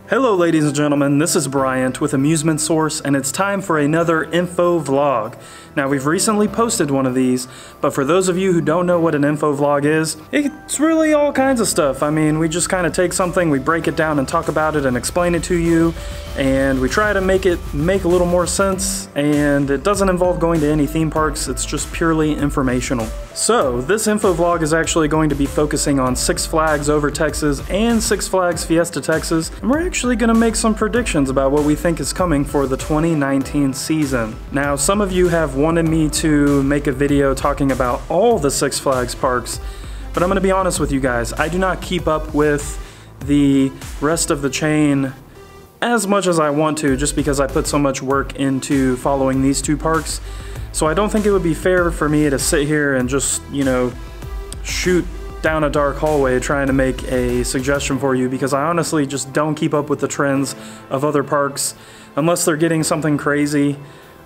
Hello ladies and gentlemen, this is Bryant with Amusement Source, and it's time for another info vlog. Now we've recently posted one of these, but for those of you who don't know what an info vlog is, it's really all kinds of stuff. I mean, we just kind of take something, we break it down and talk about it and explain it to you, and we try to make it make a little more sense, and it doesn't involve going to any theme parks, it's just purely informational. So, this info vlog is actually going to be focusing on Six Flags Over Texas and Six Flags Fiesta Texas, and we're actually going to make some predictions about what we think is coming for the 2019 season. Now, some of you have wanted me to make a video talking about all the Six Flags parks, but I'm going to be honest with you guys, I do not keep up with the rest of the chain as much as I want to, just because I put so much work into following these two parks. So I don't think it would be fair for me to sit here and just, shoot down a dark hallway trying to make a suggestion for you, because I honestly just don't keep up with the trends of other parks unless they're getting something crazy.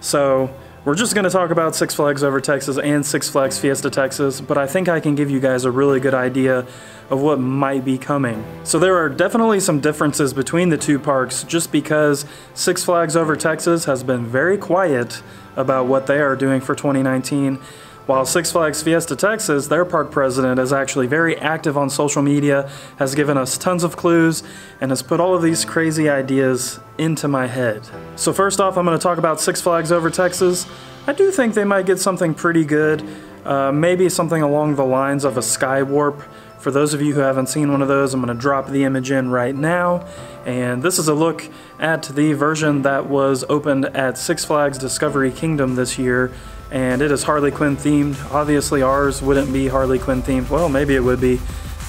So we're just going to talk about Six Flags Over Texas and Six Flags Fiesta Texas, but I think I can give you guys a really good idea of what might be coming. So there are definitely some differences between the two parks, just because Six Flags Over Texas has been very quiet about what they are doing for 2019, while Six Flags Fiesta Texas, their park president, is actually very active on social media, has given us tons of clues, and has put all of these crazy ideas into my head. So first off, I'm going to talk about Six Flags Over Texas. I do think they might get something pretty good, maybe something along the lines of a Sky Warp. For those of you who haven't seen one of those, I'm going to drop the image in right now, and this is a look at the version that was opened at Six Flags Discovery Kingdom this year, and it is Harley Quinn themed. Obviously ours wouldn't be Harley Quinn themed. Well, maybe it would be,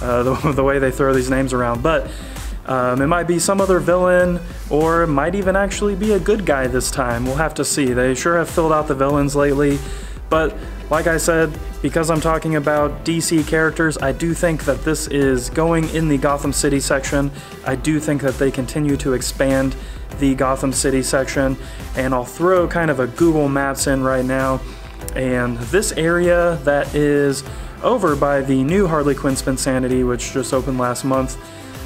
the way they throw these names around, but it might be some other villain, or it might even actually be a good guy this time. We'll have to see. They sure have filled out the villains lately, but like I said, because I'm talking about DC characters, I do think that this is going in the Gotham City section. I do think that they continue to expand the Gotham City section, and I'll throw kind of a Google Maps in right now, and this area that is over by the new Harley Quinn Spinsanity, which just opened last month,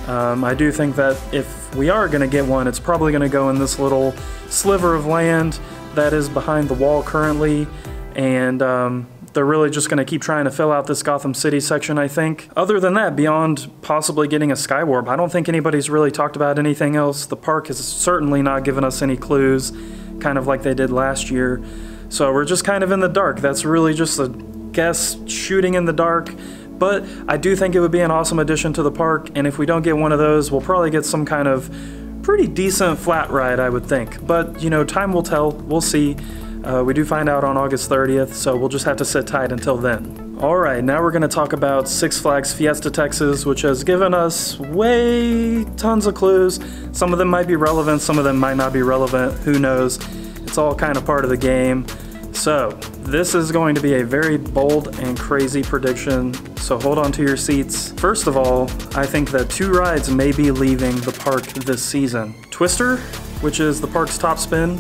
I do think that if we are going to get one, it's probably going to go in this little sliver of land that is behind the wall currently, and they're really just going to keep trying to fill out this Gotham City section, I think. Other than that, beyond possibly getting a Sky Warp, I don't think anybody's really talked about anything else. The park has certainly not given us any clues, kind of like they did last year. So we're just kind of in the dark. That's really just a guess shooting in the dark. But I do think it would be an awesome addition to the park, and if we don't get one of those, we'll probably get some kind of pretty decent flat ride, I would think. But, time will tell. We'll see. We do find out on August 30th, so we'll just have to sit tight until then. Alright, now we're going to talk about Six Flags Fiesta Texas, which has given us tons of clues. Some of them might be relevant, some of them might not be relevant, who knows. It's all kind of part of the game. So, this is going to be a very bold and crazy prediction, so hold on to your seats. First of all, I think that two rides may be leaving the park this season. Twister, which is the park's top spin,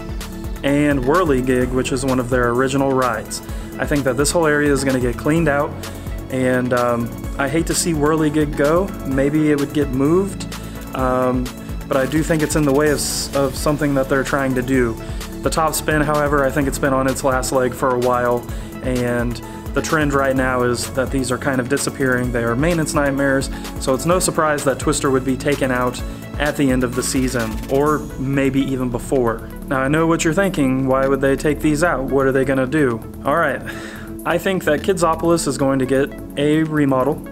and Whirligig, which is one of their original rides. I think that this whole area is going to get cleaned out, and I hate to see Whirligig go. Maybe it would get moved, but I do think it's in the way of something that they're trying to do. The top spin, however, I think it's been on its last leg for a while, and the trend right now is that these are kind of disappearing. They are maintenance nightmares, so it's no surprise that Twister would be taken out at the end of the season, or maybe even before. Now I know what you're thinking, why would they take these out? What are they gonna do? Alright, I think that Kidsopolis is going to get a remodel.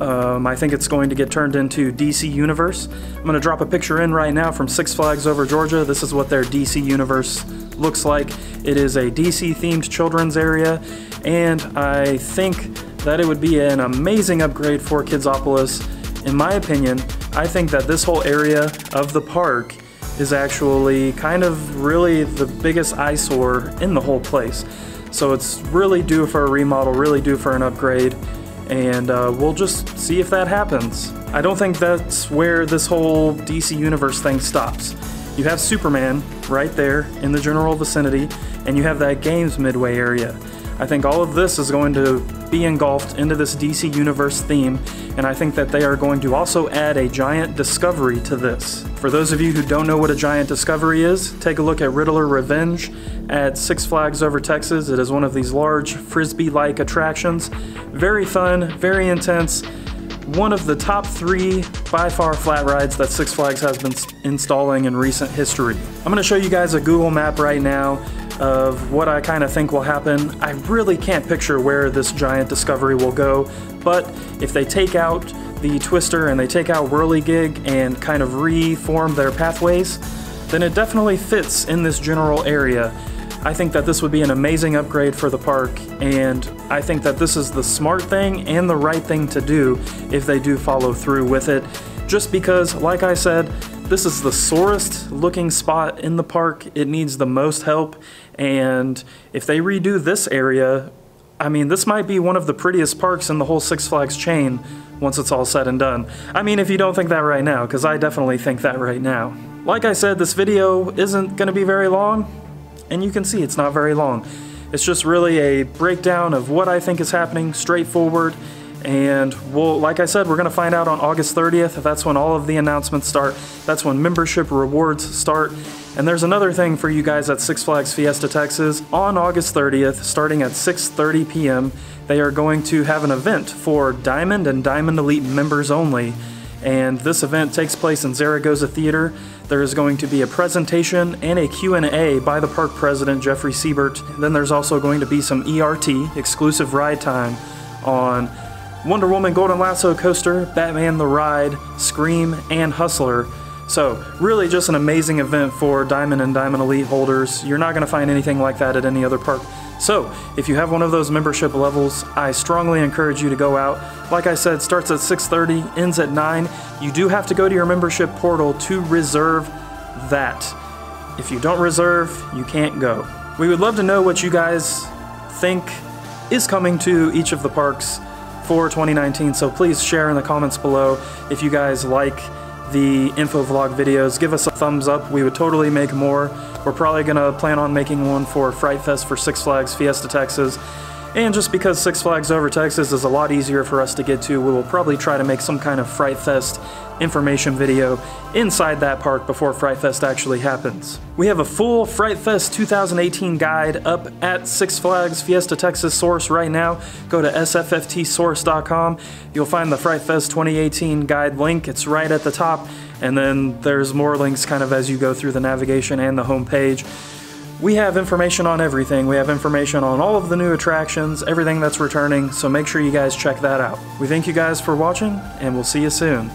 I think it's going to get turned into DC Universe. I'm gonna drop a picture in right now from Six Flags Over Georgia. This is what their DC Universe looks like. It is a DC themed children's area, and I think that it would be an amazing upgrade for Kidsopolis. In my opinion, I think that this whole area of the park is actually kind of really the biggest eyesore in the whole place. So it's really due for a remodel, really due for an upgrade, and we'll just see if that happens. I don't think that's where this whole DC Universe thing stops. You have Superman right there in the general vicinity, and you have that Games Midway area. I think all of this is going to be engulfed into this DC Universe theme, and I think that they are going to also add a giant discovery to this. For those of you who don't know what a giant discovery is, take a look at Riddler Revenge at Six Flags Over Texas. It is one of these large frisbee-like attractions. Very fun, very intense. One of the top 3 by far flat rides that Six Flags has been installing in recent history. I'm going to show you guys a Google map right now of what I kind of think will happen. I really can't picture where this giant discovery will go, but if they take out the Twister and they take out Whirligig and kind of reform their pathways, then it definitely fits in this general area. I think that this would be an amazing upgrade for the park, and I think that this is the smart thing and the right thing to do if they do follow through with it, just because, like I said, this is the sorest looking spot in the park. It needs the most help, and if they redo this area, I mean, this might be one of the prettiest parks in the whole Six Flags chain once it's all said and done. I mean, if you don't think that right now, because I definitely think that right now. Like I said, this video isn't going to be very long, and you can see it's not very long. It's just really a breakdown of what I think is happening, straightforward, and like I said, we're going to find out on August 30th. That's when all of the announcements start. That's when membership rewards start. And there's another thing for you guys at Six Flags Fiesta, Texas. On August 30th, starting at 6:30 p.m., they are going to have an event for Diamond and Diamond Elite members only. And this event takes place in Zaragoza Theater. There is going to be a presentation and a Q&A by the park president, Jeffrey Siebert. Then there's also going to be some ERT, exclusive ride time, on Wonder Woman Golden Lasso Coaster, Batman the Ride, Scream, and Hustler. So, really just an amazing event for Diamond and Diamond Elite holders. You're not going to find anything like that at any other park. So, if you have one of those membership levels, I strongly encourage you to go out. Like I said, starts at 6:30, ends at 9. You do have to go to your membership portal to reserve that. If you don't reserve, you can't go. We would love to know what you guys think is coming to each of the parks for 2019, so please share in the comments below if you guys like the info vlog videos. Give us a thumbs up. We would totally make more. We're probably gonna plan on making one for Fright Fest for Six Flags Fiesta Texas. And just because Six Flags Over Texas is a lot easier for us to get to, we will probably try to make some kind of Fright Fest information video inside that park before Fright Fest actually happens. We have a full Fright Fest 2018 guide up at Six Flags Fiesta Texas source right now. Go to sfftsource.com. You'll find the Fright Fest 2018 guide link. It's right at the top, and then there's more links kind of as you go through the navigation and the home page. We have information on everything. We have information on all of the new attractions, everything that's returning, so make sure you guys check that out. We thank you guys for watching, and we'll see you soon.